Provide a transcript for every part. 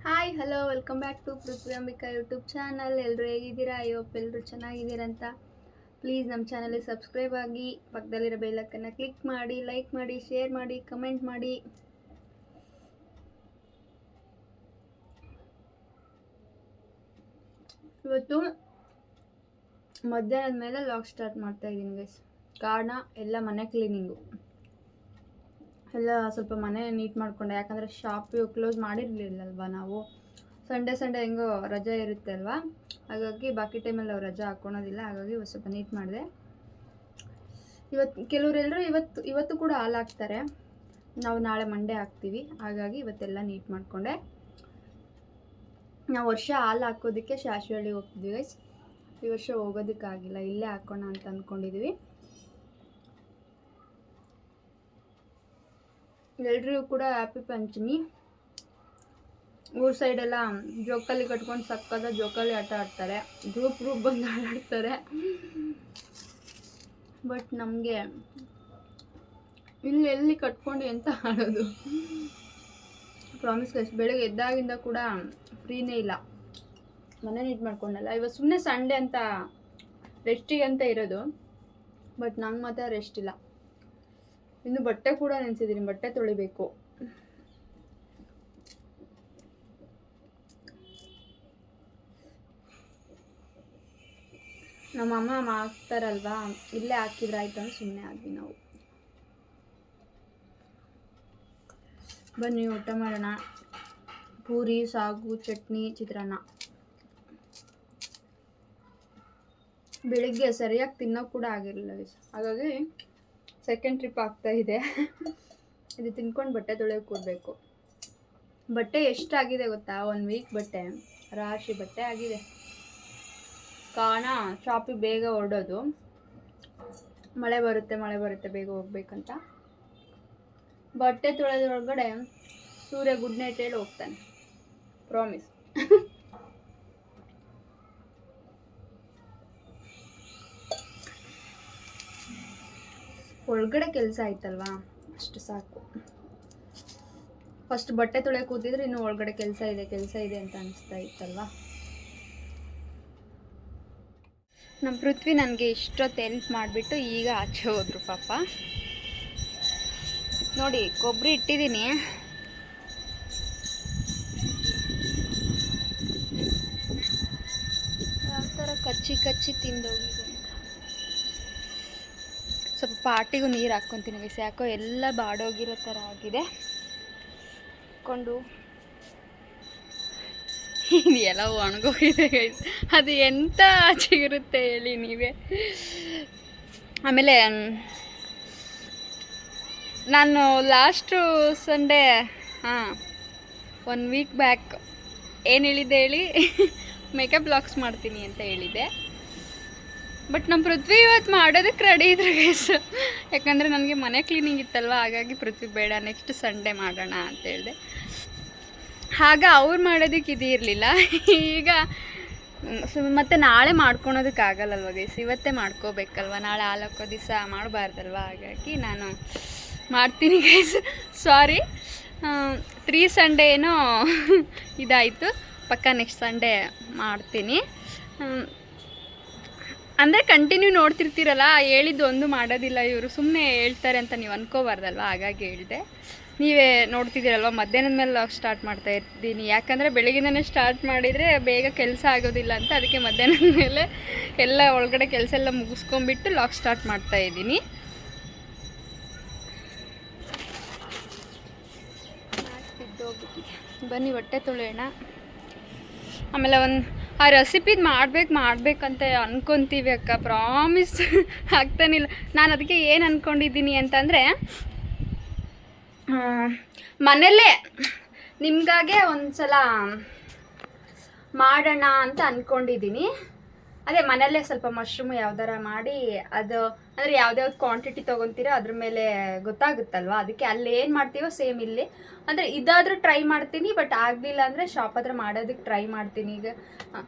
Hi hello welcome back to Prithvi Ambika YouTube channel. ಎಲ್ಲರೂ ಹೇಗಿದ್ದೀರಾ? ಅಯ್ಯೋಪ್ಪ ಎಲ್ಲರೂ ಚೆನ್ನಾಗಿದ್ದೀರಂತ. ಪ್ಲೀಸ್ ನಮ್ಮ ಚಾನಲ್ಗೆ ಸಬ್ಸ್ಕ್ರೈಬ್ ಆಗಿ, ಪಕ್ಕದಲ್ಲಿರೋ ಬೆಲ್ಲಕ್ಕನ್ನು ಕ್ಲಿಕ್ ಮಾಡಿ, ಲೈಕ್ ಮಾಡಿ, ಶೇರ್ ಮಾಡಿ, ಕಮೆಂಟ್ ಮಾಡಿ. ಇವತ್ತು ಮಧ್ಯಾಹ್ನದ ಮೇಲೆ ಲಾಗ್ ಸ್ಟಾರ್ಟ್ ಮಾಡ್ತಾ ಇದ್ದೀನಿ ಗೈಸ್. ಕಾರಣ ಎಲ್ಲ ಮನೆ ಕ್ಲೀನಿಂಗು, ಎಲ್ಲ ಸ್ವಲ್ಪ ಮನೆ ನೀಟ್ ಮಾಡಿಕೊಂಡೆ. ಯಾಕಂದರೆ ಶಾಪ್ ಕ್ಲೋಸ್ ಮಾಡಿರಲಿಲ್ಲಲ್ವ ನಾವು. ಸಂಡೇ ಹೆಂಗೋ ರಜೆ ಇರುತ್ತೆ ಅಲ್ವಾ, ಹಾಗಾಗಿ ಬಾಕಿ ಟೈಮಲ್ಲಿ ಅವ್ರು ರಜೆ ಹಾಕ್ಕೊಳೋದಿಲ್ಲ. ಹಾಗಾಗಿ ಸ್ವಲ್ಪ ನೀಟ್ ಮಾಡಿದೆ. ಕೆಲವರೆಲ್ಲರೂ ಇವತ್ತು ಕೂಡ ಹಾಲು ಹಾಕ್ತಾರೆ, ನಾವು ನಾಳೆ ಮಂಡೇ ಹಾಕ್ತೀವಿ. ಹಾಗಾಗಿ ಇವತ್ತೆಲ್ಲ ನೀಟ್ ಮಾಡಿಕೊಂಡೆ. ನಾವು ವರ್ಷ ಹಾಲು ಹಾಕೋದಕ್ಕೆ ಶಾಶ್ವಳ್ಳಿ ಹೋಗ್ತಿದ್ವಿ ಗೈಸ್. ಈ ವರ್ಷ ಹೋಗೋದಕ್ಕಾಗಿಲ್ಲ, ಇಲ್ಲೇ ಹಾಕೋಣ ಅಂತ ಅಂದ್ಕೊಂಡಿದ್ವಿ. ಎಲ್ರಿಗೂ ಕೂಡ ಹ್ಯಾಪಿ ಪಂಚಮಿ. ಊರ್ ಸೈಡೆಲ್ಲ ಜೋಕಾಲಿ ಕಟ್ಕೊಂಡು ಸಕ್ಕದ ಜೋಕಾಲಿ ಆಟ ಆಡ್ತಾರೆ, ಗ್ರೂಪ್ ಬಂದು ಆಟಾಡ್ತಾರೆ. ಬಟ್ ನಮಗೆ ಇಲ್ಲಿ ಎಲ್ಲಿ ಕಟ್ಕೊಂಡು ಎಂತ ಆಡೋದು. ಪ್ರಾಮಿಸ್ ಗೈಸ್, ಬೆಳಗ್ಗೆ ಎದ್ದಾಗಿಂದ ಕೂಡ ಫ್ರೀನೇ ಇಲ್ಲ. ಮನೆ ನೀಟ್ ಮಾಡ್ಕೊಂಡಲ್ಲ. ಇವತ್ತು ಸುಮ್ಮನೆ ಸಂಡೇ ಅಂತ ರೆಸ್ಟಿಗೆ ಅಂತ ಇರೋದು, ಬಟ್ ನಂಗೆ ಮಾತ್ರ ರೆಸ್ಟ್ ಇಲ್ಲ. ಇನ್ನು ಬಟ್ಟೆ ಕೂಡ ನೆನೆಸಿದ್ದೀನಿ, ಬಟ್ಟೆ ತೊಳಿಬೇಕು. ನಮ್ಮಮ್ಮ ಹಾಕ್ತಾರಲ್ವಾ, ಇಲ್ಲೇ ಹಾಕಿದ್ರೆ ಆಯ್ತು ಅಂತ ಸುಮ್ಮನೆ ಆದ್ವಿ ನಾವು. ಬನ್ನಿ ಊಟ ಮಾಡೋಣ. ಪೂರಿ, ಸಾಗು, ಚಟ್ನಿ, ಚಿತ್ರಾನ್ನ. ಬೆಳಿಗ್ಗೆ ಸರಿಯಾಗಿ ತಿನ್ನೋಕೆ ಕೂಡ ಆಗಿರಲಿಲ್ಲ, ಹಾಗಾಗಿ ಸೆಕೆಂಡ್ ಟ್ರಿಪ್ ಆಗ್ತಾ ಇದೆ. ಇದು ತಿನ್ಕೊಂಡು ಬಟ್ಟೆ ತೊಳೆಯೋಕೆ ಕೂರಬೇಕು. ಬಟ್ಟೆ ಎಷ್ಟಾಗಿದೆ ಗೊತ್ತಾ? 1 ವೀಕ್ ಬಟ್ಟೆ, ರಾಶಿ ಬಟ್ಟೆ ಆಗಿದೆ. ಕಾರಣ ಶಾಪಿಗೆ ಬೇಗ ಹೊರಡೋದು, ಮಳೆ ಬರುತ್ತೆ ಬೇಗ ಹೋಗ್ಬೇಕಂತ. ಬಟ್ಟೆ ತೊಳೆದ್ರೊಳಗಡೆ ಸೂರ್ಯ ಗುಡ್ ನೈಟ್ ಹೇಳಿ ಹೋಗ್ತಾನೆ, ಪ್ರಾಮಿಸ್. ಒಳಗಡೆ ಕೆಲಸ ಆಯ್ತಲ್ವಾ, ಅಷ್ಟು ಸಾಕು. ಫಸ್ಟ್ ಬಟ್ಟೆ ತೊಳೆಯೋಕೆ ಕೂತಿದ್ರೆ ಇನ್ನು ಒಳಗಡೆ ಕೆಲಸ ಇದೆ ಅಂತ ಅನಿಸ್ತಾ ಇತ್ತಲ್ವಾ. ನಮ್ಮ ಪೃಥ್ವಿ ನನಗೆ ಇಷ್ಟೊತ್ತು ಹೆಲ್ಪ್ ಮಾಡಿಬಿಟ್ಟು ಈಗ ಆಚೆ ಹೋದ್ರು ಪಾಪ. ನೋಡಿ ಕೊಬ್ಬರಿ ಇಟ್ಟಿದ್ದೀನಿ, ಯಾವ ಥರ ಕಚ್ಚಿ ತಿಂದೋಗಿದೆ ಅಂತ. ಸ್ವಲ್ಪ ಪಾಟಿಗೂ ನೀರು ಹಾಕ್ಕೊತೀನಿ ಗೈಸ್, ಯಾಕೋ ಎಲ್ಲ ಬಾಡೋಗಿರೋ ಥರ ಆಗಿದೆ. ಹಾಕ್ಕೊಂಡು ಎಲ್ಲ ಒಣಗೋಗಿದೆ ಗೈಸ್. ಅದು ಎಂತ ಚಿಗುರುತ್ತೆ ಹೇಳಿ ನೀವೇ. ಆಮೇಲೆ ನಾನು ಲಾಸ್ಟು ಸಂಡೇ 1 ವೀಕ್ ಬ್ಯಾಕ್ ಏನು ಹೇಳಿದ್ದೆ ಹೇಳಿ, ಮೇಕಪ್ ಬ್ಲಾಗ್ಸ್ ಮಾಡ್ತೀನಿ ಅಂತ ಹೇಳಿದ್ದೆ. ಬಟ್ ನಮ್ಮ ಪೃಥ್ವಿ ಇವತ್ತು ಮಾಡೋದಕ್ಕೆ ರೆಡಿ ಇದ್ರು ಗೈಸ್. ಯಾಕಂದರೆ ನನಗೆ ಮನೆ ಕ್ಲೀನಿಂಗ್ ಇತ್ತಲ್ವ, ಹಾಗಾಗಿ ಪೃಥ್ವಿ ಬೇಡ ನೆಕ್ಸ್ಟ್ ಸಂಡೇ ಮಾಡೋಣ ಅಂತ ಹೇಳಿದೆ. ಆಗ ಅವ್ರು ಮಾಡೋದಕ್ಕೆ ಇದು ಇರಲಿಲ್ಲ. ಈಗ ಮತ್ತು ನಾಳೆ ಮಾಡ್ಕೊಳೋದಕ್ಕಾಗಲ್ಲಲ್ವ ಗೈಸ್, ಇವತ್ತೇ ಮಾಡ್ಕೋಬೇಕಲ್ವ. ನಾಳೆ ಹಾಲು ಹಾಕೋ ದಿವಸ ಮಾಡಬಾರ್ದಲ್ವ, ಹಾಗಾಗಿ ನಾನು ಮಾಡ್ತೀನಿ ಗೈಸ್. ಸಾರಿ, 3 ಸಂಡೇ ಏನೋ ಇದಾಯಿತು. ಪಕ್ಕ ನೆಕ್ಸ್ಟ್ ಸಂಡೇ ಮಾಡ್ತೀನಿ. ಅಂದರೆ ಕಂಟಿನ್ಯೂ ನೋಡ್ತಿರ್ತೀರಲ್ಲ, ಹೇಳಿದ್ದು ಒಂದು ಮಾಡೋದಿಲ್ಲ ಇವರು, ಸುಮ್ಮನೆ ಹೇಳ್ತಾರೆ ಅಂತ ನೀವು ಅನ್ಕೋಬಾರ್ದಲ್ವ, ಹಾಗಾಗಿ ಹೇಳಿದೆ. ನೀವೇ ನೋಡ್ತಿದ್ದೀರಲ್ವ, ಮಧ್ಯಾಹ್ನದ ಮೇಲೆ ಲಾಗ್ ಸ್ಟಾರ್ಟ್ ಮಾಡ್ತಾ ಇರ್ತೀನಿ. ಯಾಕಂದರೆ ಬೆಳಗ್ಗೆನೇ ಸ್ಟಾರ್ಟ್ ಮಾಡಿದರೆ ಬೇಗ ಕೆಲಸ ಆಗೋದಿಲ್ಲ ಅಂತ, ಅದಕ್ಕೆ ಮಧ್ಯಾಹ್ನದ ಮೇಲೆ ಎಲ್ಲ ಒಳಗಡೆ ಕೆಲಸ ಎಲ್ಲ ಮುಗಿಸ್ಕೊಂಬಿಟ್ಟು ಲಾಗ್ ಸ್ಟಾರ್ಟ್ ಮಾಡ್ತಾ ಇದ್ದೀನಿ. ಬನ್ನಿ ಬಟ್ಟೆ ತೊಳೆಯೋಣ. ಆಮೇಲೆ ಆ ರೆಸಿಪಿದು ಮಾಡ್ಬೇಕಂತ ಅನ್ಕೊತೀವಿ ಅಕ್ಕ, ಪ್ರಾಮಿಸ್ ಆಗ್ತಾನಿಲ್ಲ. ನಾನು ಅದಕ್ಕೆ ಏನು ಅಂದ್ಕೊಂಡಿದ್ದೀನಿ ಅಂತಂದರೆ, ಮನೆಯಲ್ಲೇ ನಿಮಗಾಗೆ ಒಂದು ಸಲ ಮಾಡೋಣ ಅಂತ ಅಂದ್ಕೊಂಡಿದ್ದೀನಿ. ಅದೇ ಮನೆಯಲ್ಲೇ ಸ್ವಲ್ಪ ಮಶ್ರೂಮ್ ಯಾವ್ದಾರ ಮಾಡಿ, ಅದು ಅಂದರೆ ಯಾವ್ದ್ಯಾವ್ದು ಕ್ವಾಂಟಿಟಿ ತೊಗೊತೀರೋ ಅದ್ರ ಮೇಲೆ ಗೊತ್ತಾಗುತ್ತಲ್ವ, ಅದಕ್ಕೆ ಅಲ್ಲಿ ಏನು ಮಾಡ್ತೀವೋ ಸೇಮ್ ಇಲ್ಲಿ. ಅಂದರೆ ಇದಾದರೂ ಟ್ರೈ ಮಾಡ್ತೀನಿ, ಬಟ್ ಆಗಲಿಲ್ಲ ಅಂದರೆ ಶಾಪ್ ಹತ್ರ ಮಾಡೋದಕ್ಕೆ ಟ್ರೈ ಮಾಡ್ತೀನಿ. ಈಗ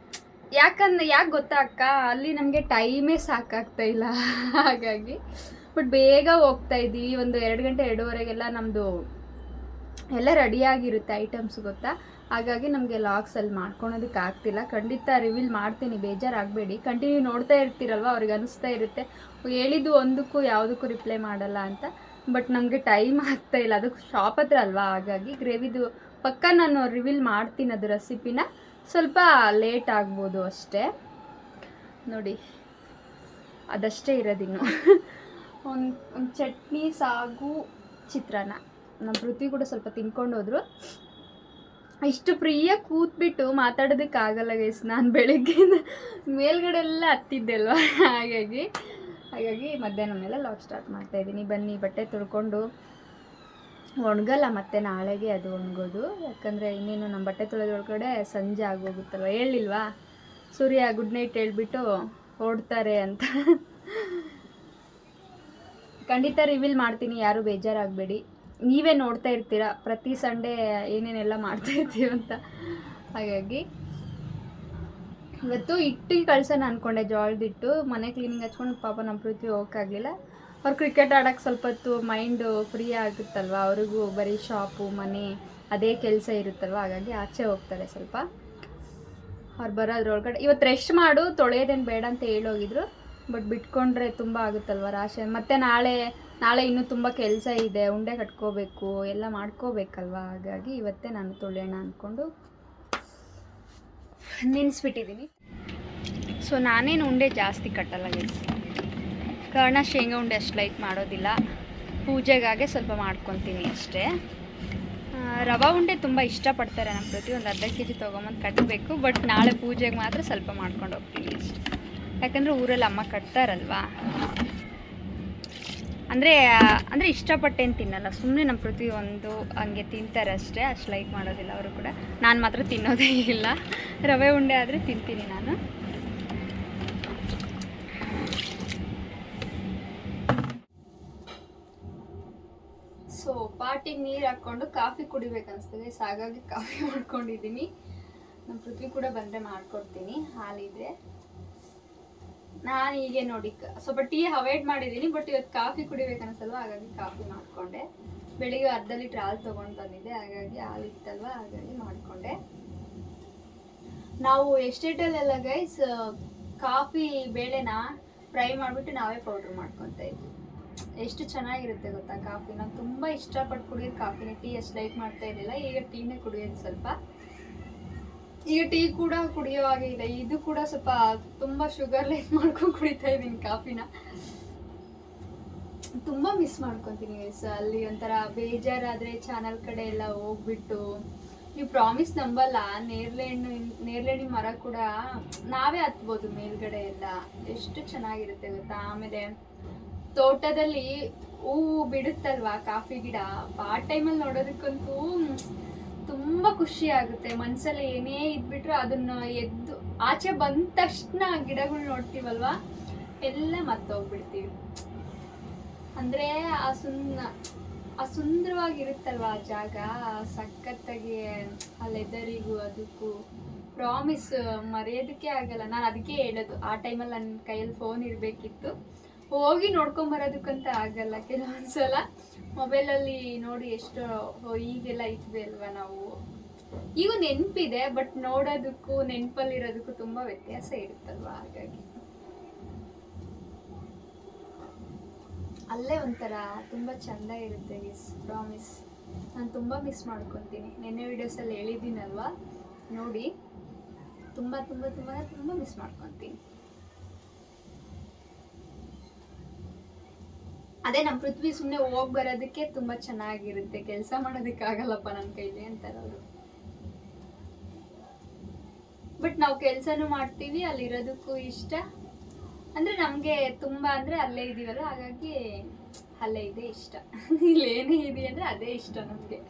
ಯಾಕೆ ಗೊತ್ತಾ ಅಕ್ಕ, ಅಲ್ಲಿ ನಮಗೆ ಟೈಮೇ ಸಾಕಾಗ್ತಾ ಇಲ್ಲ, ಹಾಗಾಗಿ. ಬಟ್ ಬೇಗ ಹೋಗ್ತಾ ಇದ್ದೀವಿ. ಒಂದು 2 ಗಂಟೆ 2:15ಗೆಲ್ಲ ನಮ್ಮದು ಎಲ್ಲ ರೆಡಿಯಾಗಿರುತ್ತೆ ಐಟಮ್ಸ್ ಗೊತ್ತಾ. ಹಾಗಾಗಿ ನಮಗೆ ಲಾಗ್ಸಲ್ಲಿ ಮಾಡ್ಕೊಳೋದಕ್ಕೆ ಆಗ್ತಿಲ್ಲ. ಖಂಡಿತ ರಿವೀಲ್ ಮಾಡ್ತೀನಿ, ಬೇಜಾರಾಗಬೇಡಿ. ಕಂಟಿನ್ಯೂ ನೋಡ್ತಾ ಇರ್ತೀರಲ್ವ, ಅವ್ರಿಗೆ ಅನಿಸ್ತಾ ಇರುತ್ತೆ ಹೇಳಿದ್ದು ಒಂದಕ್ಕೂ ಯಾವುದಕ್ಕೂ ರಿಪ್ಲೈ ಮಾಡಲ್ಲ ಅಂತ. ಬಟ್ ನಮಗೆ ಟೈಮ್ ಆಗ್ತಾ ಇಲ್ಲ, ಅದಕ್ಕೆ ಶಾಪ್ ಹತ್ರ ಅಲ್ವಾ. ಹಾಗಾಗಿ ಗ್ರೇವಿದು ಪಕ್ಕ ನಾನು ರಿವೀಲ್ ಮಾಡ್ತೀನಿ, ಅದು ರೆಸಿಪಿನ. ಸ್ವಲ್ಪ ಲೇಟ್ ಆಗ್ಬೋದು ಅಷ್ಟೇ. ನೋಡಿ ಅದಷ್ಟೇ ಇರೋದಿನ್ನು. ಒಂದು ಚಟ್ನಿ, ಸಾಗು, ಚಿತ್ರಾನ್ನ. ನಮ್ಮ ಪೃಥ್ವಿ ಕೂಡ ಸ್ವಲ್ಪ ತಿನ್ಕೊಂಡು ಹೋದ್ರು. ಇಷ್ಟು ಫ್ರೀಯಾಗಿ ಕೂತ್ಬಿಟ್ಟು ಮಾತಾಡೋದಕ್ಕಾಗಲ್ಲ ಗೈಸ್. ನಾನು ಬೆಳಗ್ಗೆಯಿಂದ ಮೇಲ್ಗಡೆ ಎಲ್ಲ ಹತ್ತಿದ್ದೆ ಅಲ್ವಾ, ಹಾಗಾಗಿ ಮಧ್ಯಾಹ್ನ ಮೇಲೆ ಲಾಗ್ ಸ್ಟಾರ್ಟ್ ಮಾಡ್ತಾಯಿದ್ದೀನಿ. ಬನ್ನಿ, ಬಟ್ಟೆ ತೊಳ್ಕೊಂಡು ಒಣಗಲ್ಲ ಮತ್ತೆ ನಾಳೆಗೆ ಅದು ಒಣಗೋದು. ಯಾಕಂದರೆ ಇನ್ನೇನು ನಮ್ಮ ಬಟ್ಟೆ ತೊಳೆದೊಳಗಡೆ ಸಂಜೆ ಆಗೋಗುತ್ತಲ್ವ. ಹೇಳಿಲ್ವಾ ಸೂರ್ಯ ಗುಡ್ ನೈಟ್ ಹೇಳ್ಬಿಟ್ಟು ಓಡ್ತಾರೆ ಅಂತ. ಖಂಡಿತ ರಿವೀಲ್ ಮಾಡ್ತೀನಿ, ಯಾರೂ ಬೇಜಾರಾಗಬೇಡಿ. ನೀವೇ ನೋಡ್ತಾ ಇರ್ತೀರಾ ಪ್ರತಿ ಸಂಡೇ ಏನೇನೆಲ್ಲ ಮಾಡ್ತಾ ಇರ್ತೀವಿ ಅಂತ. ಹಾಗಾಗಿ ಇವತ್ತು ಹಿಟ್ಟಿಗೆ ಕಳ್ಸೋಣ ಅಂದ್ಕೊಂಡೆ, ಜೋಳದಿಟ್ಟು. ಮನೆ ಕ್ಲೀನಿಂಗ್ ಹಚ್ಕೊಂಡು ಪಾಪ ನಮ್ಮ ಪೃಥ್ವಿ ಹೋಗೋಕ್ಕಾಗಲಿಲ್ಲ. ಅವ್ರು ಕ್ರಿಕೆಟ್ ಆಡೋಕ್ಕೆ ಸ್ವಲ್ಪ ಹೊತ್ತು ಮೈಂಡು ಫ್ರೀ ಆಗುತ್ತಲ್ವ. ಅವ್ರಿಗೂ ಬರೀ ಶಾಪು, ಮನೆ ಅದೇ ಕೆಲಸ ಇರುತ್ತಲ್ವ. ಹಾಗಾಗಿ ಆಚೆ ಹೋಗ್ತಾರೆ ಸ್ವಲ್ಪ. ಅವ್ರು ಬರೋದ್ರೊಳಗಡೆ ಇವತ್ತು ರೆಸ್ಟ್ ಮಾಡು, ತೊಳೆಯೋದೇನು ಬೇಡ ಅಂತ ಹೇಳೋಗಿದ್ರು. ಬಟ್ ಬಿಟ್ಕೊಂಡ್ರೆ ತುಂಬ ಆಗುತ್ತಲ್ವ ರಾಶಿ. ಮತ್ತು ನಾಳೆ ಇನ್ನೂ ತುಂಬ ಕೆಲಸ ಇದೆ, ಉಂಡೆ ಕಟ್ಕೋಬೇಕು, ಎಲ್ಲ ಮಾಡ್ಕೋಬೇಕಲ್ವ. ಹಾಗಾಗಿ ಇವತ್ತೇ ನಾನು ತೊಳೆಯೋಣ ಅಂದ್ಕೊಂಡು ನೆನೆಸ್ಬಿಟ್ಟಿದ್ದೀನಿ. ಸೊ ನಾನೇನು ಉಂಡೆ ಜಾಸ್ತಿ ಕಟ್ಟಲ್ಲ ಗೈಸ್, ಕಾರಣ ಶೇಂಗಾ ಉಂಡೆ ಅಷ್ಟು ಲೈಕ್ ಮಾಡೋದಿಲ್ಲ. ಪೂಜೆಗಾಗೆ ಸ್ವಲ್ಪ ಮಾಡ್ಕೊತೀನಿ ಅಷ್ಟೇ. ರವೆ ಉಂಡೆ ತುಂಬ ಇಷ್ಟಪಡ್ತಾರೆ ನಮ್ಮ ಪ್ರತಿ. ಒಂದು ಅರ್ಧ kg ತೊಗೊಂಬಂದು ಕಟ್ಟಬೇಕು. ಬಟ್ ನಾಳೆ ಪೂಜೆಗೆ ಮಾತ್ರ ಸ್ವಲ್ಪ ಮಾಡ್ಕೊಂಡು ಹೋಗ್ತೀನಿ ಅಷ್ಟೇ. ಯಾಕಂದರೆ ಊರಲ್ಲಿ ಅಮ್ಮ ಕಟ್ತಾರಲ್ವಾ. ಅಂದರೆ ಇಷ್ಟಪಟ್ಟೇನು ತಿನ್ನಲ್ಲ, ಸುಮ್ಮನೆ ನಮ್ಮ ಪೃಥ್ವಿ ಒಂದು ಹಂಗೆ ತಿಂತಾರೆ ಅಷ್ಟೇ. ಅಷ್ಟು ಲೈಕ್ ಮಾಡೋದಿಲ್ಲ ಅವರು ಕೂಡ. ನಾನು ಮಾತ್ರ ತಿನ್ನೋದೇ ಇಲ್ಲ. ರವೆ ಉಂಡೆ ಆದರೆ ತಿಂತೀನಿ ನಾನು. ಸೊ ಪಾಟಿಗೆ ನೀರು ಹಾಕ್ಕೊಂಡು ಕಾಫಿ ಕುಡಿಬೇಕನ್ನಿಸ್ತದೆ. ಹಾಗಾಗಿ ಕಾಫಿ ಮಾಡ್ಕೊಂಡಿದ್ದೀನಿ. ನಮ್ಮ ಪೃಥ್ವಿ ಕೂಡ ಬಂದರೆ ಮಾಡ್ಕೊಡ್ತೀನಿ, ಹಾಲಿದ್ರೆ. ನಾನು ಹೀಗೆ ನೋಡಿ ಸ್ವಲ್ಪ ಟೀ ಅವಾಯ್ಡ್ ಮಾಡಿದ್ದೀನಿ. ಬಟ್ ಇವತ್ತು ಕಾಫಿ ಕುಡಿಬೇಕನ್ನಿಸಲ್ವ, ಹಾಗಾಗಿ ಕಾಫಿ ಮಾಡಿಕೊಂಡೆ. ಬೆಳಿಗ್ಗೆ ಅರ್ಧ ಲೀಟ್ರ್ ಹಾಲು ತೊಗೊಂಡು ಬಂದಿದ್ದೆ, ಹಾಗಾಗಿ ಹಾಲು ಇತ್ತಲ್ವ, ಹಾಗಾಗಿ ಮಾಡಿಕೊಂಡೆ. ನಾವು ಎಸ್ಟೇಟಲ್ಲೆಲ್ಲ ಗೈಸ್ ಕಾಫಿ ಬೇಳೆನ ಫ್ರೈ ಮಾಡಿಬಿಟ್ಟು ನಾವೇ ಪೌಡ್ರ್ ಮಾಡ್ಕೊತಾ ಇದ್ವಿ. ಎಷ್ಟು ಚೆನ್ನಾಗಿರುತ್ತೆ ಗೊತ್ತಾ ಕಾಫಿ. ನಾನು ತುಂಬ ಇಷ್ಟಪಟ್ಟು ಕುಡಿಯೋದು ಕಾಫಿನೇ. ಟೀ ಅಷ್ಟು ಲೈಕ್ ಮಾಡ್ತಾ ಇರಲಿಲ್ಲ, ಈಗ ಟೀನೇ ಕುಡಿಯೋದು ಸ್ವಲ್ಪ. ಈಗ ಟೀ ಕೂಡ ಕುಡಿಯೋ ಹಾಗೆ ಇದೆ. ಇದು ಕೂಡ ಸ್ವಲ್ಪ ತುಂಬ ಶುಗರ್ ಲೈಕ್ ಮಾಡ್ಕೊಂಡು ಕುಡಿತಾ ಇದ್ದೀನಿ ಕಾಫಿನ. ತುಂಬ ಮಿಸ್ ಮಾಡ್ಕೊತೀನಿ ಗೈಸ್. ಅಲ್ಲಿ ಒಂಥರ ಬೇಜಾರಾದರೆ ಚಾನಲ್ ಕಡೆ ಎಲ್ಲ ಹೋಗ್ಬಿಟ್ಟು, ನೀವು ಪ್ರಾಮಿಸ್ ನಂಬಲ್ಲ, ನೇರಳೆ ಮರ ಕೂಡ ನಾವೇ ಹತ್ಬೋದು ಮೇಲ್ಗಡೆ ಎಲ್ಲ. ಎಷ್ಟು ಚೆನ್ನಾಗಿರುತ್ತೆ ಗೊತ್ತಾ. ಆಮೇಲೆ ತೋಟದಲ್ಲಿ ಹೂವು ಬಿಡುತ್ತಲ್ವಾ ಕಾಫಿ ಗಿಡ, ಆ ಟೈಮಲ್ಲಿ ನೋಡೋದಕ್ಕಂತೂ ತುಂಬ ಖುಷಿ ಆಗುತ್ತೆ. ಮನಸ್ಸಲ್ಲಿ ಏನೇ ಇದ್ಬಿಟ್ರು ಅದನ್ನ ಎದ್ದು ಆಚೆ ಬಂದ ತಕ್ಷಣ ಗಿಡಗಳು ನೋಡ್ತೀವಲ್ವಾ, ಎಲ್ಲ ಮರ್ತೋಗ್ಬಿಡ್ತೀವಿ. ಅಂದರೆ ಆ ಸುಂದರವಾಗಿರುತ್ತಲ್ವ ಆ ಜಾಗ, ಸಖತ್ತಾಗಿ ಆ ಲೆದರಿಗೂ ಅದಕ್ಕೂ ಪ್ರಾಮಿಸ್ ಮರೆಯೋದಕ್ಕೆ ಆಗಲ್ಲ. ನಾನು ಅದಕ್ಕೆ ಹೇಳೋದು, ಆ ಟೈಮಲ್ಲಿ ನನ್ನ ಕೈಯಲ್ಲಿ ಫೋನ್ ಇರಬೇಕಿತ್ತು. ಹೋಗಿ ನೋಡ್ಕೊಂಬರೋದಕ್ಕಂತ ಆಗಲ್ಲ. ಕೆಲವೊಂದ್ಸಲ ಮೊಬೈಲಲ್ಲಿ ನೋಡಿ ಎಷ್ಟು ಈಗೆಲ್ಲ ಇದ್ವಿ ಅಲ್ವಾ ನಾವು. ಈಗ ನೆನಪಿದೆ, ಬಟ್ ನೋಡೋದಕ್ಕೂ ನೆನಪಲ್ಲಿರೋದಕ್ಕೂ ತುಂಬ ವ್ಯತ್ಯಾಸ ಇರುತ್ತಲ್ವ. ಹಾಗಾಗಿ ಅಲ್ಲೇ ಒಂಥರ ತುಂಬ ಚೆಂದ ಇರುತ್ತೆ ಪ್ರಾಮಿಸ್. ನಾನು ತುಂಬ ಮಿಸ್ ಮಾಡ್ಕೊತೀನಿ. ನೆನ್ನೆ ವೀಡಿಯೋಸಲ್ಲಿ ಹೇಳಿದ್ದೀನಲ್ವಾ, ನೋಡಿ ತುಂಬ ತುಂಬ ತುಂಬ ತುಂಬ ಮಿಸ್ ಮಾಡ್ಕೊತೀನಿ. ಅದೇ ನಮ್ಮ ಪೃಥ್ವಿ ಸುಮ್ಮನೆ ಹೋಗಿ ಬರೋದಕ್ಕೆ ತುಂಬ ಚೆನ್ನಾಗಿರುತ್ತೆ, ಕೆಲಸ ಮಾಡೋದಕ್ಕಾಗಲ್ಲಪ್ಪ ನನ್ನ ಕೈಲಿ ಅಂತಾರೆ ಅವರು. ಬಟ್ ನಾವು ಕೆಲಸನೂ ಮಾಡ್ತೀವಿ, ಅಲ್ಲಿರೋದಕ್ಕೂ ಇಷ್ಟ. ಅಂದರೆ ನಮಗೆ ತುಂಬ ಅಂದರೆ ಅಲ್ಲೇ ಇದೀವಲ್ಲ, ಹಾಗಾಗಿ ಅಲ್ಲೇ ಇದೆ ಇಷ್ಟ. ಇಲ್ಲೇನೇ ಇದೆ ಅಂದರೆ ಅದೇ ಇಷ್ಟ ನಮಗೆ.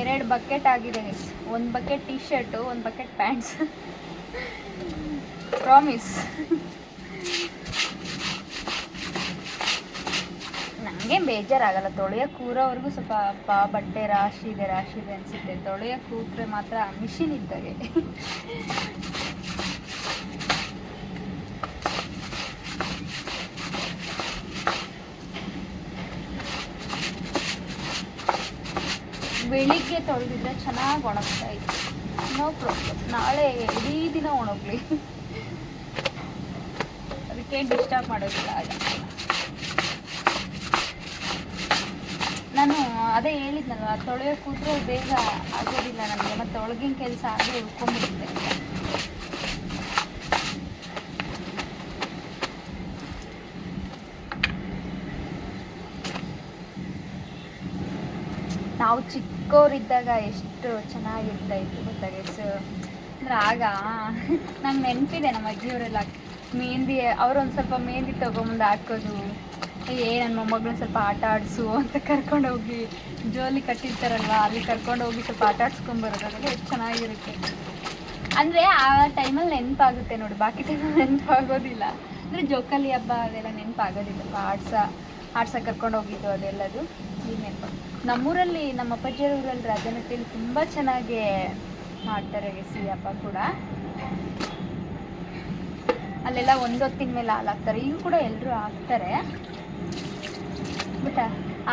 2 ಬಕೆಟ್ ಆಗಿದೆ, 1 bucket T shirt, 1 bucket pants. Promise. ನನಗೆ ಬೇಜಾರಾಗಲ್ಲ ತೊಳೆಯೋಕೆ ಕೂರೋವರೆಗೂ. ಸ್ವಲ್ಪ ಬಟ್ಟೆ ರಾಶಿ ಇದೆ ಅನಿಸುತ್ತೆ. ತೊಳೆಯೋಕೆ ಕೂತ್ರೆ ಮಾತ್ರ ಮಿಷಿನ್ ಇದ್ದಾಗೆ. ಬೆಳಿಗ್ಗೆ ತೊಳೆದಿದ್ರೆ ಚೆನ್ನಾಗಿ ಒಣಗ್ತಾ ಇತ್ತು. ನೋ ಪ್ರಾಬ್ಲಮ್, ನಾಳೆ ಇಡೀ ದಿನ ಒಣಗಲಿ, ಅದಕ್ಕೆ ಡಿಸ್ಟರ್ಬ್ ಮಾಡೋದಿಲ್ಲ. ಆಗ ನಾನು ಅದೇ ಹೇಳಿದ್ನಲ್ವ, ತೊಳೆಯೋ ಕೂತ್ರೆ ಬೇಗ ಆಗೋದಿಲ್ಲ ನನಗೆ, ಮತ್ತು ಒಳಗಿನ ಕೆಲಸ ಆಗೇ ಉಳ್ಕೊಂಡ್ಬಿಡುತ್ತೆ ಅಂತ. ನಾವು ಚಿಕ್ಕವರಿದ್ದಾಗ ಎಷ್ಟು ಚೆನ್ನಾಗಿರ್ತಾ ಇತ್ತು ಗೊತ್ತಾ ಗೈಸ್. ಅಂದರೆ ಆಗ ನಂಗೆ ನೆನಪಿದೆ, ನಮ್ಮ ಅಜ್ಜಿಯವರೆಲ್ಲ ಮೆಹಂದಿ, ಅವರೊಂದು ಸ್ವಲ್ಪ ಮೆಹಂದಿ ತೊಗೊಂಬಂದು ಹಾಕೋದು, ನನ್ನ ಮೊಮ್ಮಗಳನ್ನ ಸ್ವಲ್ಪ ಆಟ ಆಡಿಸು ಅಂತ ಕರ್ಕೊಂಡೋಗಿ, ಜೋಲಿ ಕಟ್ಟಿರ್ತಾರಲ್ವ ಅಲ್ಲಿ ಕರ್ಕೊಂಡೋಗಿ ಸ್ವಲ್ಪ ಆಟ ಆಡಿಸ್ಕೊಂಬರೋದು, ಅದೆಲ್ಲ ಎಷ್ಟು ಚೆನ್ನಾಗಿರುತ್ತೆ. ಅಂದರೆ ಆ ಟೈಮಲ್ಲಿ ನೆನಪಾಗುತ್ತೆ ನೋಡಿ, ಬಾಕಿ ಟೈಮಲ್ಲಿ ನೆನಪಾಗೋದಿಲ್ಲ. ಅಂದರೆ ಜೋಕಾಲಿ ಹಬ್ಬ ಅದೆಲ್ಲ ನೆನಪಾಗೋದಿಲ್ಲಪ್ಪ, ಆಡ್ಸಕ್ಕೆ ಕರ್ಕೊಂಡೋಗಿದ್ದು ಅದೆಲ್ಲದು ಈಗ ನೆನಪು. ನಮ್ಮೂರಲ್ಲಿ, ನಮ್ಮ ಅಪ್ಪಾಜಿಯವ್ರ ಊರಲ್ಲಿ ರಾಜನಹಟ್ಟಿಯಲ್ಲಿ ತುಂಬ ಚೆನ್ನಾಗಿ ಮಾಡ್ತಾರೆ ಈ ಹಬ್ಬ ಕೂಡ. ಅಲ್ಲೆಲ್ಲ ಒಂದೊತ್ತಿನ ಮೇಲೆ ಹಾಲು ಹಾಕ್ತಾರೆ, ಈಗ ಕೂಡ ಎಲ್ಲರೂ ಹಾಕ್ತಾರೆ. ಬಟ್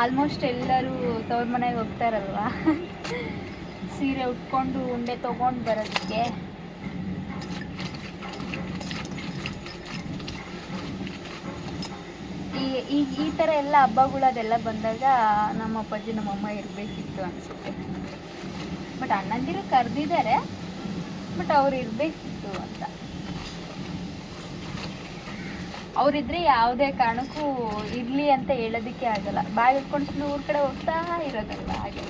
ಆಲ್ಮೋಸ್ಟ್ ಎಲ್ಲರೂ ತವ್ರ ಮನೆಗೆ ಹೋಗ್ತಾರಲ್ವ, ಸೀರೆ ಉಟ್ಕೊಂಡು ಉಂಡೆ ತೊಗೊಂಡು ಬರೋದಕ್ಕೆ. ಈ ಥರ ಎಲ್ಲ ಹಬ್ಬಗಳು ಅದೆಲ್ಲ ಬಂದಾಗ ನಮ್ಮ ಅಪ್ಪಾಜಿ ನಮ್ಮಮ್ಮ ಇರಬೇಕಿತ್ತು ಅನಿಸುತ್ತೆ. ಬಟ್ ಅಣ್ಣಂದಿರು ಕರೆದಿದ್ದಾರೆ, ಬಟ್ ಅವ್ರು ಇರಬೇಕಿತ್ತು ಅಂತ. ಅವರಿದ್ರೆ ಯಾವುದೇ ಕಾರಣಕ್ಕೂ ಇರಲಿ ಅಂತ ಹೇಳೋದಕ್ಕೆ ಆಗಲ್ಲ, ಬಾಯಿ ಇಟ್ಕೊಂಡು ಊರ ಕಡೆ ಹೋಗ್ತಾ ಇರೋದಲ್ಲ. ಹಾಗೆ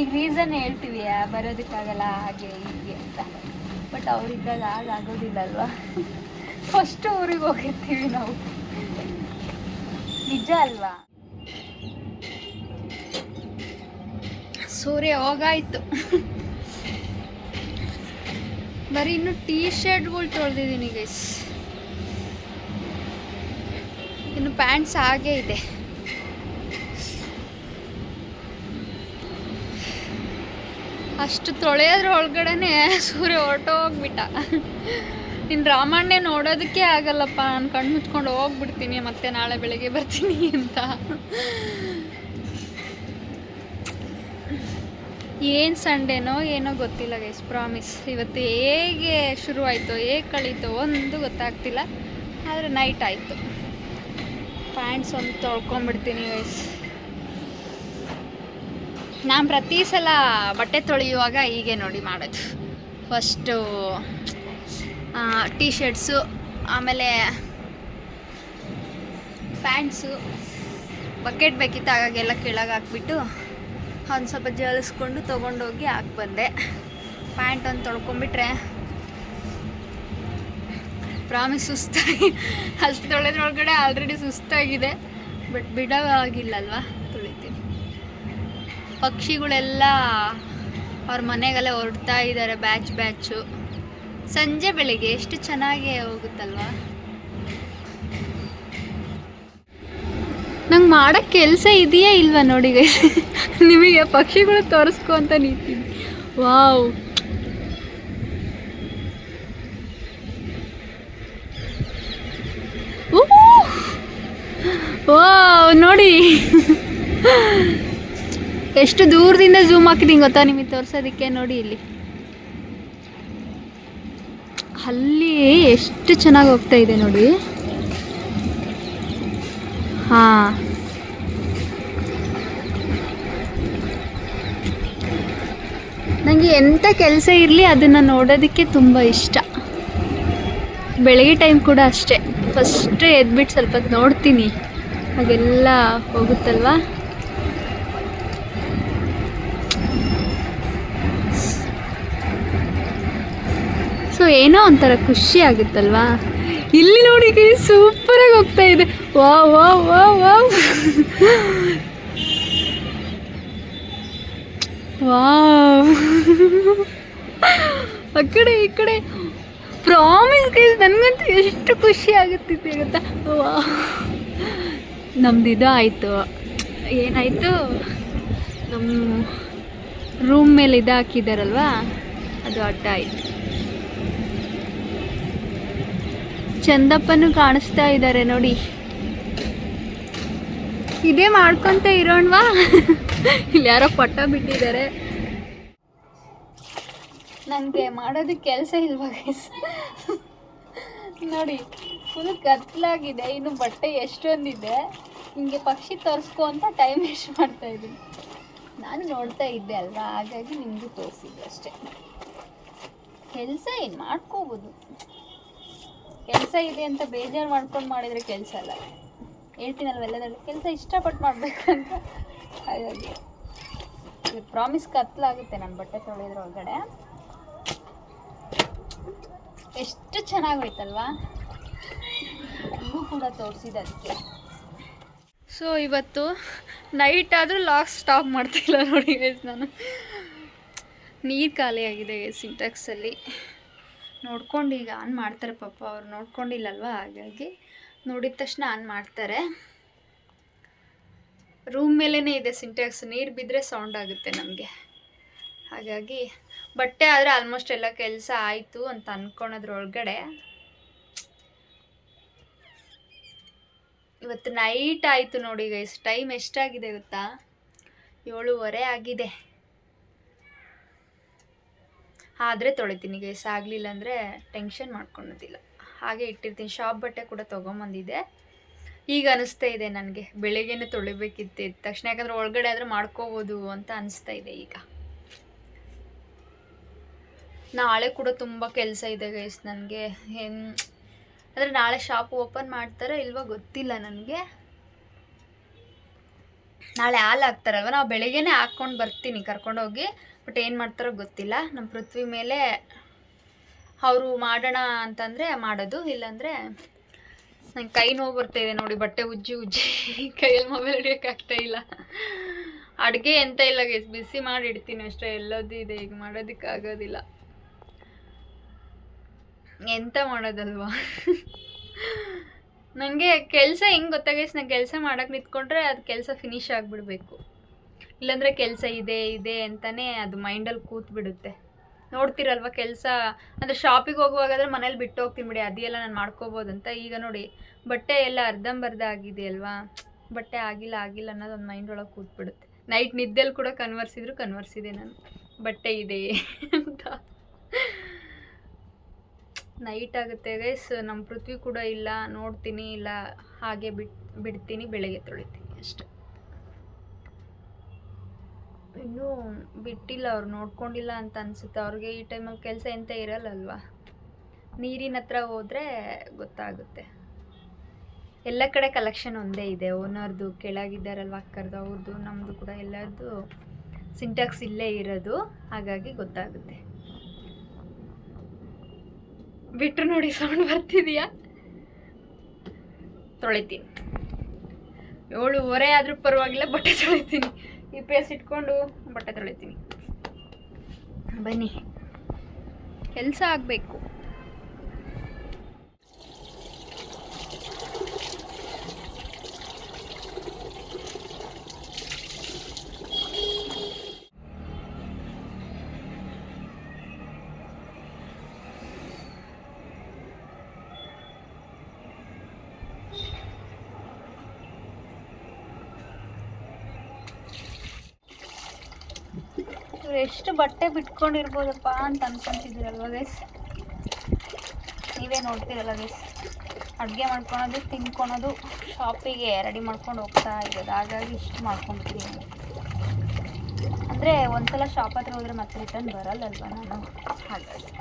ಈಗ ರೀಸನ್ ಹೇಳ್ತೀವಿ, ಬರೋದಕ್ಕಾಗಲ್ಲ ಹಾಗೆ ಹೀಗೆ ಅಂತ. ಬಟ್ ಅವರಿದ್ದಾಗ ಆಗೋದಿಲ್ಲ ಅಲ್ವಾ. ಫಸ್ಟ್ ಊರಿಗೆ ಹೋಗಿರ್ತೀವಿ ನಾವು, ನಿಜ ಅಲ್ವಾ. ಸೂರ್ಯ ಹೋಗಾಯ್ತು. ಬರೀ ಇನ್ನು ಟೀ ಶರ್ಟ್ಗಳು ತೊಳೆದಿದ್ದೀನಿ ಗೈಸ್, ಇನ್ನು ಪ್ಯಾಂಟ್ಸ್ ಹಾಗೇ ಇದೆ. ಅಷ್ಟು ತೊಳೆಯೋದ್ರ ಒಳಗಡೆನೆ ಸೂರ್ಯ ಹೊರಟೋಗ್ಬಿಟ್ಟ. ಇನ್ನು ರಾಮಾಯಣ ನೋಡೋದಕ್ಕೆ ಆಗಲ್ಲಪ್ಪ, ನಾನು ಕಣ್ಣು ಮುಚ್ಕೊಂಡು ಹೋಗ್ಬಿಡ್ತೀನಿ, ಮತ್ತೆ ನಾಳೆ ಬೆಳಗ್ಗೆ ಬರ್ತೀನಿ ಅಂತ. ಏನು ಸಂಡೇನೋ ಏನೋ ಗೊತ್ತಿಲ್ಲ ಗೈಸ್, ಪ್ರಾಮಿಸ್. ಇವತ್ತು ಹೇಗೆ ಶುರುವಾಯಿತು, ಹೇಗೆ ಕಳೀತು ಒಂದು ಗೊತ್ತಾಗ್ತಿಲ್ಲ, ಆದರೆ ನೈಟ್ ಆಯಿತು. ಪ್ಯಾಂಟ್ಸ್ ಒಂದು ತೊಳ್ಕೊಂಬಿಡ್ತೀನಿ ಗೈಸ್. ನಾನು ಪ್ರತಿ ಸಲ ಬಟ್ಟೆ ತೊಳೆಯುವಾಗ ಹೀಗೆ ನೋಡಿ ಮಾಡೋದು. ಫಸ್ಟು ಟೀ ಶರ್ಟ್ಸು, ಆಮೇಲೆ ಪ್ಯಾಂಟ್ಸು, ಬಕೆಟ್ ಬೇಕಿತ್ತು ಆಗಾಗೆಲ್ಲ ಕೆಳಗೆ ಹಾಕ್ಬಿಟ್ಟು ಒಂದು ಸ್ವಲ್ಪ ಜಲಿಸ್ಕೊಂಡು ತೊಗೊಂಡೋಗಿ ಹಾಕ್ಬಂದೆ. ಪ್ಯಾಂಟ್ ಒಂದು ತೊಳ್ಕೊಂಬಿಟ್ರೆ ಪ್ರಾಮಿಸ್ ಸುಸ್ತಾಗಿ, ಅಷ್ಟು ತೊಳೆದ್ರೊಳಗಡೆ ಆಲ್ರೆಡಿ ಸುಸ್ತಾಗಿದೆ, ಬಟ್ ಬಿಡೋವಾಗಿಲ್ಲಲ್ವ, ತೊಳಿತೀನಿ. ಪಕ್ಷಿಗಳೆಲ್ಲ ಅವ್ರ ಮನೆಗೆಲ್ಲ ಹೊರಡ್ತಾ ಇದ್ದಾರೆ ಬ್ಯಾಚು. ಸಂಜೆ ಬೆಳಿಗ್ಗೆ ಎಷ್ಟು ಚೆನ್ನಾಗಿ ಹೋಗುತ್ತಲ್ವ. ನಂಗೆ ಮಾಡೋಕ್ಕೆ ಕೆಲಸ ಇದೆಯಾ ಇಲ್ವಾ ನೋಡಿ ಗೈಸ್. ನಿಮಗೆ ಪಕ್ಷಿಗಳು ತೋರಿಸ್ಕೊ ಅಂತ ನಿಂತೀನಿ. ವಾವ್, ವಾವ್ ನೋಡಿ ಎಷ್ಟು ದೂರದಿಂದ ಝೂಮ್ ಹಾಕಿದ್ದೀನಿ ಗೊತ್ತಾ ನಿಮಗೆ ತೋರಿಸೋದಕ್ಕೆ. ನೋಡಿ ಇಲ್ಲಿ, ಅಲ್ಲಿ ಎಷ್ಟು ಚೆನ್ನಾಗಿ ಹೋಗ್ತಾ ಇದೆ ನೋಡಿ. ಹಾಂ, ನನಗೆ ಎಂಥ ಕೆಲಸ ಇರಲಿ ಅದನ್ನು ನೋಡೋದಕ್ಕೆ ತುಂಬ ಇಷ್ಟ. ಬೆಳಗ್ಗೆ ಟೈಮ್ ಕೂಡ ಅಷ್ಟೇ, ಫಸ್ಟ್ ಎದ್ಬಿಟ್ಟು ಸ್ವಲ್ಪ ನೋಡ್ತೀನಿ, ಹಾಗೆಲ್ಲ ಹೋಗುತ್ತಲ್ವ. ಸೊ ಏನೋ ಒಂಥರ ಖುಷಿ ಆಗುತ್ತಲ್ವಾ. ಇಲ್ಲಿ ನೋಡಿ ಸೂಪರಾಗಿ ಹೋಗ್ತಾ ಇದೆ. Wow wow wow wow wow. ಆ ಕಡೆ ಈ ಕಡೆ ಪ್ರಾಮಿಸ್ ಗೈಸ್, ನನಗಂತೂ ಎಷ್ಟು ಖುಷಿ ಆಗುತ್ತಿದೆ ಗೊತ್ತಾ. ವಾ, ನಮ್ದು ಇದು ಆಯಿತು. ಏನಾಯಿತು, ನಮ್ಮ ರೂಮ್ ಮೇಲೆ ಇದು ಹಾಕಿದ್ದಾರಲ್ವ, ಅದು ಅಡ್ಡ ಆಯಿತು. ಚಂದಪ್ಪನೂ ಕಾಣಿಸ್ತಾ ಇದ್ದಾರೆ ನೋಡಿ. ಇದೇ ಮಾಡ್ಕೊತ ಇರೋಣವಾ. ಇಲ್ಲಿ ಯಾರೋ ಪಟ್ಟ ಬಿಟ್ಟಿದ್ದಾರೆ. ನನಗೆ ಮಾಡೋದಕ್ಕೆ ಕೆಲಸ ಇಲ್ವಾ ಗೈಸ್? ನೋಡಿ ಫುಲ್ ಕತ್ಲಾಗಿದೆ, ಇನ್ನು ಬಟ್ಟೆ ಎಷ್ಟೊಂದಿದೆ. ಹಿಂಗೆ ಪಕ್ಷಿ ತೋರಿಸ್ಕೊ ಅಂತ ಟೈಮ್ ವೇಸ್ಟ್ ಮಾಡ್ತಾ ಇದ್ದೀನಿ. ನಾನು ನೋಡ್ತಾ ಇದ್ದೆ ಅಲ್ವಾ, ಹಾಗಾಗಿ ನಿಮಗೂ ತೋರಿಸಿದ್ದೆ ಅಷ್ಟೇ. ಕೆಲಸ ಏನು ಮಾಡ್ಕೋಬೋದು, ಕೆಲಸ ಇದೆ ಅಂತ ಬೇಜಾರು ಮಾಡ್ಕೊಂಡು ಮಾಡಿದರೆ ಕೆಲಸ ಅಲ್ಲ. ಹೇಳ್ತೀನಲ್ವೆಲ್ಲದಲ್ಲಿ ಕೆಲಸ ಇಷ್ಟಪಟ್ಟು ಮಾಡಬೇಕು ಅಂತ. ಹಾಗಾಗಿ ಪ್ರಾಮಿಸ್ ಕತ್ಲಾಗುತ್ತೆ ನನ್ನ ಬಟ್ಟೆ ತೊಳೆಯೋದ್ರ ಒಳಗಡೆ. ಎಷ್ಟು ಚೆನ್ನಾಗೋಯ್ತಲ್ವಾ, ಇನ್ನೂ ಕೂಡ ತೋರಿಸಿದೆ ಅದಕ್ಕೆ. ಸೊ ಇವತ್ತು ನೈಟ್ ಆದರೂ ಲಾಕ್ ಸ್ಟಾಪ್ ಮಾಡ್ತಿಲ್ಲ ನೋಡಿ ಗೈಸ್. ನಾನು ನೀರು ಖಾಲಿಯಾಗಿದೆ ಸಿಂಟೆಕ್ಸಲ್ಲಿ. ನೋಡ್ಕೊಂಡು ಈಗ ಆನ್ ಮಾಡ್ತಾರೆ ಪಾಪ, ಅವ್ರು ನೋಡ್ಕೊಂಡಿಲ್ಲಲ್ವ, ಹಾಗಾಗಿ ನೋಡಿದ ತಕ್ಷಣ ಆನ್ ಮಾಡ್ತಾರೆ. ರೂಮ್ ಮೇಲೇ ಇದೆ ಸಿಂಟೆಕ್ಸ್, ನೀರು ಬಿದ್ದರೆ ಸೌಂಡ್ ಆಗುತ್ತೆ ನಮಗೆ. ಹಾಗಾಗಿ ಬಟ್ಟೆ ಆದರೆ ಆಲ್ಮೋಸ್ಟ್ ಎಲ್ಲ ಕೆಲಸ ಆಯಿತು ಅಂತ ಅಂದ್ಕೊಳೋದ್ರೊಳಗಡೆ ಇವತ್ತು ನೈಟ್ ಆಯಿತು ನೋಡಿ ಗೈಸ್. ಟೈಮ್ ಎಷ್ಟಾಗಿದೆ ಗೊತ್ತಾ? 7:30 ಆಗಿದೆ. ಆದರೆ ತೊಳಿತೀನಿ ಗೈಸ್, ಆಗಲಿಲ್ಲ ಅಂದರೆ ಟೆನ್ಷನ್ ಮಾಡ್ಕೊಳೋದಿಲ್ಲ, ಹಾಗೆ ಇಟ್ಟಿರ್ತೀನಿ. ಶಾಪ್ ಬಟ್ಟೆ ಕೂಡ ತೊಗೊಂಬಂದಿದ್ದೆ. ಈಗ ಅನಿಸ್ತಾ ಇದೆ ನನಗೆ ಬೆಳಿಗ್ಗೆನೇ ತೊಳಿಬೇಕಿತ್ತು ಇದ್ದ ತಕ್ಷಣ, ಯಾಕಂದರೆ ಒಳಗಡೆ ಆದರೆ ಮಾಡ್ಕೋಬೋದು ಅಂತ ಅನಿಸ್ತಾ ಇದೆ ಈಗ. ನಾಳೆ ಕೂಡ ತುಂಬ ಕೆಲಸ ಇದೆ ಗೈಸ್ ನನಗೆ. ಅಂದರೆ ನಾಳೆ ಶಾಪ್ ಓಪನ್ ಮಾಡ್ತಾರೋ ಇಲ್ವೋ ಗೊತ್ತಿಲ್ಲ ನನಗೆ. ನಾಳೆ ಹಾಲು ಹಾಕ್ತಾರಲ್ವ, ನಾವು ಬೆಳಿಗ್ಗೆನೇ ಹಾಕ್ಕೊಂಡು ಬರ್ತೀನಿ ಕರ್ಕೊಂಡೋಗಿ. ಬಟ್ ಏನು ಮಾಡ್ತಾರೋ ಗೊತ್ತಿಲ್ಲ. ನಮ್ಮ ಪೃಥ್ವಿ ಮೇಲೆ ಅವರು ಮಾಡೋಣ ಅಂತಂದರೆ ಮಾಡೋದು, ಇಲ್ಲಾಂದರೆ ನಂಗೆ ಕೈ ನೋವು ಬರ್ತಾಯಿದೆ ನೋಡಿ. ಬಟ್ಟೆ ಉಜ್ಜಿ ಕೈಯಲ್ಲಿ ಮೊಬೈಲ್ ಹಿಡಿಯೋಕ್ಕಾಗ್ತಾ ಇಲ್ಲ. ಅಡುಗೆ ಎಂತ ಇಲ್ಲ ಗೈಸ್, ಬಿಸಿ ಮಾಡಿ ಇಡ್ತೀನಿ ಅಷ್ಟೇ. ಎಲ್ಲದೂ ಇದೆ, ಈಗ ಮಾಡೋದಕ್ಕಾಗೋದಿಲ್ಲ. ಎಂತ ಮಾಡೋದಲ್ವಾ. ನನಗೆ ಕೆಲಸ ಹೆಂಗೆ ಗೊತ್ತಾಗೈಸ್, ನಂಗೆ ಕೆಲಸ ಮಾಡೋಕ್ಕೆ ನಿಂತ್ಕೊಂಡ್ರೆ ಅದು ಕೆಲಸ ಫಿನಿಶ್ ಆಗಿಬಿಡ್ಬೇಕು. ಇಲ್ಲಾಂದರೆ ಕೆಲಸ ಇದೆ ಅಂತಲೇ ಅದು ಮೈಂಡಲ್ಲಿ ಕೂತ್ಬಿಡುತ್ತೆ. ನೋಡ್ತಿರಲ್ವ ಕೆಲಸ ಅಂದರೆ ಶಾಪಿಗೆ ಹೋಗುವಾಗಾದರೆ ಮನೇಲಿ ಬಿಟ್ಟು ಹೋಗ್ತೀನಿ ಬಿಡಿ, ಅದೆಲ್ಲ ನಾನು ಮಾಡ್ಕೋಬೋದಂತ. ಈಗ ನೋಡಿ ಬಟ್ಟೆ ಎಲ್ಲ ಅರ್ಧಂಬರ್ಧ ಆಗಿದೆ ಅಲ್ವಾ, ಬಟ್ಟೆ ಆಗಿಲ್ಲ ಅನ್ನೋದು ಒಂದು ಮೈಂಡ್ ಒಳಗೆ ಕೂತ್ಬಿಡುತ್ತೆ. ನೈಟ್ ನಿದ್ದೆಲ್ಲಿ ಕೂಡ ಕನ್ವರ್ಸಿದೆ ನಾನು, ಬಟ್ಟೆ ಇದೆ ಅಂತ. ನೈಟ್ ಆಗುತ್ತೆ ಗೈಸ್. ನಮ್ಮ ಪೃಥ್ವಿ ಕೂಡ ಇಲ್ಲ, ನೋಡ್ತೀನಿ, ಇಲ್ಲ ಹಾಗೆ ಬಿಡ್ತೀನಿ, ಬೆಳಗ್ಗೆ ತೊಳಿತೀನಿ ಅಷ್ಟೆ. ಇನ್ನೂ ಬಿಟ್ಟಿಲ್ಲ, ಅವ್ರು ನೋಡ್ಕೊಂಡಿಲ್ಲ ಅಂತ ಅನಿಸುತ್ತೆ. ಅವ್ರಿಗೆ ಈ ಟೈಮಲ್ಲಿ ಕೆಲಸ ಎಂತ ಇರಲ್ಲಲ್ವ. ನೀರಿನ ಹತ್ರ ಹೋದರೆ ಗೊತ್ತಾಗುತ್ತೆ. ಎಲ್ಲ ಕಡೆ ಕಲೆಕ್ಷನ್ ಒಂದೇ ಇದೆ. ಓನರ್ದು ಕೆಳಗಿದ್ದಾರಲ್ವ ಅಕ್ಕರ್ದು, ಅವ್ರದ್ದು ನಮ್ಮದು ಕೂಡ ಎಲ್ಲರದ್ದು ಸಿಂಟ್ಯಾಕ್ಸ್ ಇಲ್ಲೇ ಇರೋದು, ಹಾಗಾಗಿ ಗೊತ್ತಾಗುತ್ತೆ. ಬಿಟ್ಟರು ನೋಡಿ ಸೌಂಡ್ ಬರ್ತಿದೆಯಾ? ತೊಳಿತೀನಿ. 7:30 ಆದರೂ ಪರವಾಗಿಲ್ಲ, ಬಟ್ಟೆ ತೊಳಿತೀನಿ. ಈ ಪೇಸ್ ಇಟ್ಕೊಂಡು ಬಟ್ಟೆ ತೊಳಿತೀನಿ. ಬನ್ನಿ, ಕೆಲಸ ಆಗಬೇಕು. ಎಷ್ಟು ಬಟ್ಟೆ ಬಿಟ್ಕೊಂಡಿರ್ಬೋದಪ್ಪ ಅಂತ ಅನ್ಕೊಂತಿದ್ದೀರಲ್ವ ಗೈಸ್? ನೀವೇ ನೋಡ್ತೀರಲ್ಲ ಗೈಸ್, ಅಡುಗೆ ಮಾಡ್ಕೊಳೋದು, ತಿನ್ಕೊಳೋದು, ಶಾಪಿಗೆ ರೆಡಿ ಮಾಡ್ಕೊಂಡು ಹೋಗ್ತಾ ಇರೋದು. ಹಾಗಾಗಿ ಇಷ್ಟು ಮಾಡ್ಕೊಂಡ್ಬಿಟ್ಟಿದ್ದೀನಿ. ಅಂದರೆ ಒಂದ್ಸಲ ಶಾಪ್ ಹತ್ರ ಹೋದರೆ ಮತ್ತೆ ರಿಟರ್ನ್ ಬರಲ್ಲಲ್ವ ನಾನು, ಹಾಗಾಗಿ.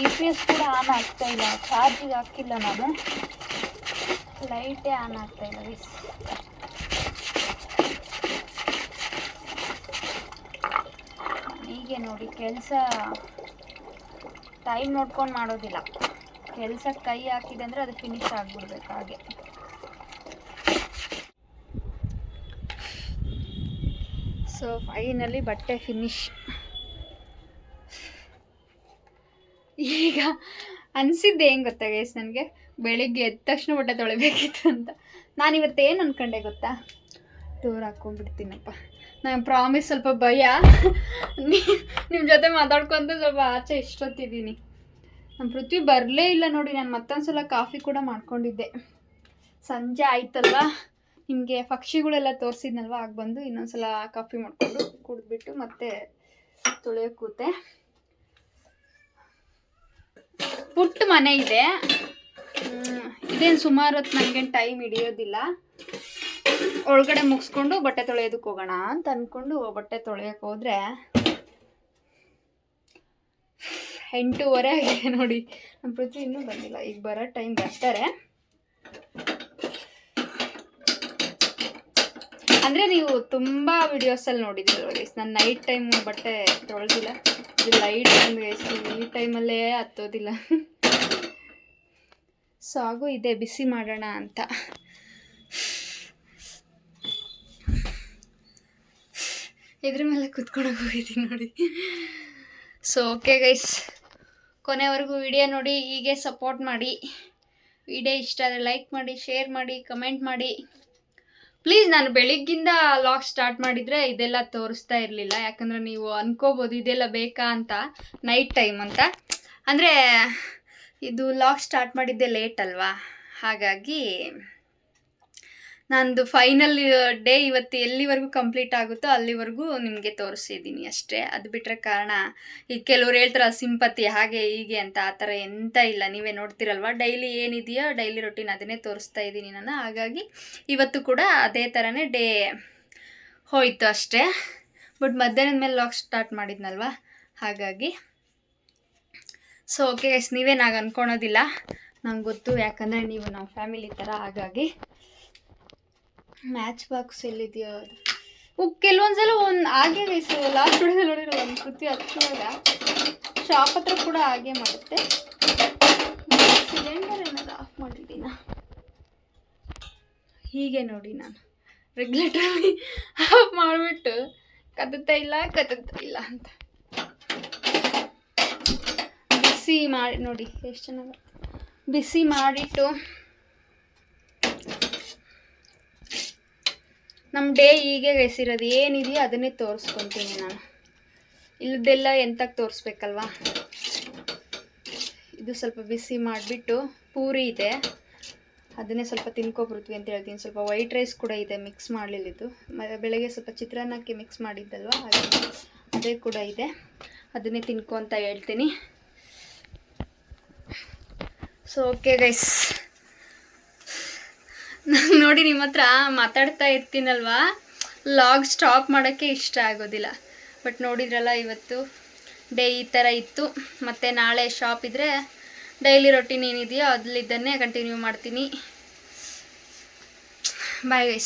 EPS ಕೂಡ ಆನ್ ಆಗ್ತಾ ಇಲ್ಲ, ಚಾರ್ಜಿಗೆ ಹಾಕಿಲ್ಲ ನಾನು, ಲೈಟೇ ಆನ್ ಆಗ್ತಾ ಇಲ್ಲ ಗೈಸ್. ಹೀಗೆ ನೋಡಿ, ಕೆಲಸ ಟೈಮ್ ನೋಡ್ಕೊಂಡು ಮಾಡೋದಿಲ್ಲ. ಕೆಲಸ ಕೈ ಹಾಕಿದೆ ಅಂದರೆ ಅದು ಫಿನಿಶ್ ಆಗಿಬಿಡ್ಬೇಕು ಹಾಗೆ. ಸೊ ಫೈನಲಿ ಬಟ್ಟೆ ಫಿನಿಶ್. ಈಗ ಅನಿಸಿದ್ದೆ ಹೆಂಗೆ ಗೊತ್ತಾ ಗೈಸ್, ನನಗೆ ಬೆಳಿಗ್ಗೆ ಎದ್ದ ತಕ್ಷಣ ಬಟ್ಟೆ ತೊಳಿಬೇಕಿತ್ತು ಅಂತ. ನಾನಿವತ್ತು ಏನು ಅಂದ್ಕೊಂಡೆ ಗೊತ್ತಾ, ಟೂರ್ ಹಾಕ್ಕೊಂಡ್ಬಿಡ್ತೀನಪ್ಪ. ನಾನು ಪ್ರಾಮಿಸ್ ಸ್ವಲ್ಪ ಭಯ, ನಿಮ್ಮ ಜೊತೆ ಮಾತಾಡ್ಕೊಂತ ಸ್ವಲ್ಪ ಆಚೆ ಇಷ್ಟೊತ್ತಿದ್ದೀನಿ. ನಮ್ಮ ಪೃಥ್ವಿ ಬರಲೇ ಇಲ್ಲ ನೋಡಿ. ನಾನು ಮತ್ತೊಂದು ಸಲ ಕಾಫಿ ಕೂಡ ಮಾಡ್ಕೊಂಡಿದ್ದೆ. ಸಂಜೆ ಆಯ್ತಲ್ವ, ನಿಮಗೆ ಪಕ್ಷಿಗಳೆಲ್ಲ ತೋರಿಸಿದ್ನಲ್ವ, ಆಗ ಬಂದು ಇನ್ನೊಂದ್ಸಲ ಕಾಫಿ ಮಾಡಿಕೊಂಡು ಕುಡಿದ್ಬಿಟ್ಟು ಮತ್ತೆ ತೊಳೆಯೋಕೆ ಕೂತೆ. ಪುಟ್ಟ ಮನೆ ಇದೆ, ಇದೇನು ಸುಮಾರು ಹೊತ್ತು ನನಗೇನು ಟೈಮ್ ಹಿಡಿಯೋದಿಲ್ಲ. ಒಳಗಡೆ ಮುಗಿಸ್ಕೊಂಡು ಬಟ್ಟೆ ತೊಳೆಯೋದಕ್ಕೆ ಹೋಗೋಣ ಅಂತ ಅಂದ್ಕೊಂಡು ಬಟ್ಟೆ ತೊಳೆಯೋಕೆ ಹೋದರೆ 8:30 ಆಗಿದೆ ನೋಡಿ. ನಮ್ಮ ಪೃಥ್ವಿ ಇನ್ನೂ ಬಂದಿಲ್ಲ, ಈಗ ಬರೋ ಟೈಮ್ ಬರ್ತಾರೆ. ಅಂದರೆ ನೀವು ತುಂಬ ವಿಡಿಯೋಸಲ್ಲಿ ನೋಡಿದ್ದೀರಲ್ವ ಗೈಸ್, ನಾನು ನೈಟ್ ಟೈಮ್ ಬಟ್ಟೆ ತೊಳೆದಿಲ್ಲ. ಇದು ಲೈಟ್ ಅಂದರೆ ಈ ಟೈಮಲ್ಲೇ ಹತ್ತೋದಿಲ್ಲ. ಸೊ ಹಾಗೂ ಇದೆ, ಬಿಸಿ ಮಾಡೋಣ ಅಂತ. ಇದ್ರ ಮೇಲೆ ಕುತ್ಕೊಂಡು ಹೋಗಿದ್ದೀನಿ ನೋಡಿ. ಸೊ ಓಕೆ ಗೈಸ್, ಕೊನೆವರೆಗೂ ವಿಡಿಯೋ ನೋಡಿ, ಹೀಗೆ ಸಪೋರ್ಟ್ ಮಾಡಿ. ವಿಡಿಯೋ ಇಷ್ಟ ಆದರೆ ಲೈಕ್ ಮಾಡಿ, ಶೇರ್ ಮಾಡಿ, ಕಮೆಂಟ್ ಮಾಡಿ ಪ್ಲೀಸ್. ನಾನು ಬೆಳಿಗ್ಗಿಂದ ಲಾಗ್ ಸ್ಟಾರ್ಟ್ ಮಾಡಿದರೆ ಇದೆಲ್ಲ ತೋರಿಸ್ತಾ ಇರಲಿಲ್ಲ, ಯಾಕಂದರೆ ನೀವು ಅನ್ಕೋಬೋದು ಇದೆಲ್ಲ ಬೇಕಾ ಅಂತ, ನೈಟ್ ಟೈಮ್ ಅಂತ. ಅಂದರೆ ಇದು ಲಾಗ್ ಸ್ಟಾರ್ಟ್ ಮಾಡಿದ್ದೆ ಲೇಟ್ ಅಲ್ವಾ, ಹಾಗಾಗಿ ನಂದು ಫೈನಲ್ ಡೇ ಇವತ್ತು ಎಲ್ಲಿವರೆಗೂ ಕಂಪ್ಲೀಟ್ ಆಗುತ್ತೋ ಅಲ್ಲಿವರೆಗೂ ನಿಮಗೆ ತೋರಿಸಿದ್ದೀನಿ ಅಷ್ಟೇ. ಅದು ಬಿಟ್ಟರೆ ಕಾರಣ ಈಗ ಕೆಲವ್ರು ಹೇಳ್ತಾರೆ ಸಿಂಪತಿ ಹಾಗೆ ಹೀಗೆ ಅಂತ, ಆ ಥರ ಎಂತ ಇಲ್ಲ. ನೀವೇ ನೋಡ್ತಿರಲ್ವ ಡೈಲಿ ಏನಿದೆಯೋ ಡೈಲಿ ರೊಟೀನ್ ಅದನ್ನೇ ತೋರಿಸ್ತಾ ಇದ್ದೀನಿ ನಾನು. ಹಾಗಾಗಿ ಇವತ್ತು ಕೂಡ ಅದೇ ಥರನೇ ಡೇ ಹೋಯಿತು ಅಷ್ಟೇ. ಬಟ್ ಮಧ್ಯಾಹ್ನದ ಮೇಲೆ ಲಾಗ್ ಸ್ಟಾರ್ಟ್ ಮಾಡಿದ್ನಲ್ವ, ಹಾಗಾಗಿ. ಸೊ ಓಕೆ ಗೈಸ್, ನೀವೇನಾಗ ಅಂದ್ಕೊಳೋದಿಲ್ಲ, ನಂಗೆ ಗೊತ್ತು, ಯಾಕಂದರೆ ನೀವು ನಮ್ಮ ಫ್ಯಾಮಿಲಿ ಥರ. ಹಾಗಾಗಿ ಮ್ಯಾಚ್ ಬಾಕ್ಸ್ ಎಲ್ಲಿದೆಯೋ ಅದು ಕೆಲವೊಂದ್ಸಲ ಹಾಗೆ ಗೈಸ್, ಲಾಸ್ಟ್ ವಿಡಿಯೋದಲ್ಲಿ ನೋಡಿರೋ ಒಂದು ಕೃತಿ ಹಚ್ಚುವಾಗ ಶಾಪ್ ಹತ್ರ ಕೂಡ ಹಾಗೆ ಮಾಡುತ್ತೆ. ಸಿಲಿಂಡರ್ ಏನಾದ್ರು ಆಫ್ ಮಾಡಿದ್ದೀನ, ಹೀಗೆ ನೋಡಿ ನಾನು ರೆಗ್ಯುಲೇಟರ್ ಆಫ್ ಮಾಡಿಬಿಟ್ಟು ಕತ್ತುತ್ತಾ ಇಲ್ಲ ಅಂತ ಬಿಸಿ ಮಾಡಿ ನೋಡಿ ಎಷ್ಟು ಚೆನ್ನಾಗಿ ಬಿಸಿ ಮಾಡಿಟ್ಟು ನಮ್ಮ ಡೇ ಹೀಗೆ ಗೈಸಿರೋದು, ಏನಿದೆಯೋ ಅದನ್ನೇ ತೋರಿಸ್ಕೊತೀನಿ ನಾನು. ಇಲ್ಲದೆಲ್ಲ ಎಂತಕ್ಕೆ ತೋರಿಸ್ಬೇಕಲ್ವಾ. ಇದು ಸ್ವಲ್ಪ ಬಿಸಿ ಮಾಡಿಬಿಟ್ಟು ಪೂರಿ ಇದೆ, ಅದನ್ನೇ ಸ್ವಲ್ಪ ತಿನ್ಕೊಬರ್ತೀವಿ ಅಂತ ಹೇಳ್ತೀನಿ. ಸ್ವಲ್ಪ ವೈಟ್ ರೈಸ್ ಕೂಡ ಇದೆ, ಮಿಕ್ಸ್ ಮಾಡಲಿಲ್ಲ ಇದು. ಬೆಳಗ್ಗೆ ಸ್ವಲ್ಪ ಚಿತ್ರಾನ್ನಕ್ಕೆ ಮಿಕ್ಸ್ ಮಾಡಿದ್ದಲ್ವ, ಹಾಗೆ ಅದೇ ಕೂಡ ಇದೆ, ಅದನ್ನೇ ತಿನ್ಕೊ ಅಂತ ಹೇಳ್ತೀನಿ. ಸೊ ಓಕೆ ಗೈಸ್, ನಾನು ನೋಡಿ ನಿಮ್ಮ ಹತ್ರ ಮಾತಾಡ್ತಾ ಇರ್ತೀನಲ್ವಾ, ಲಾಗ್ ಸ್ಟಾಪ್ ಮಾಡೋಕ್ಕೆ ಇಷ್ಟ ಆಗೋದಿಲ್ಲ. ಬಟ್ ನೋಡಿದ್ರಲ್ಲ ಇವತ್ತು ಡೇ ಈ ಥರ ಇತ್ತು. ಮತ್ತು ನಾಳೆ ಶಾಪ್ ಇದ್ದರೆ ಡೈಲಿ ರೊಟೀನ್ ಏನಿದೆಯೋ ಅದಲ್ಲಿದ್ದನ್ನೇ ಕಂಟಿನ್ಯೂ ಮಾಡ್ತೀನಿ. Bye guys.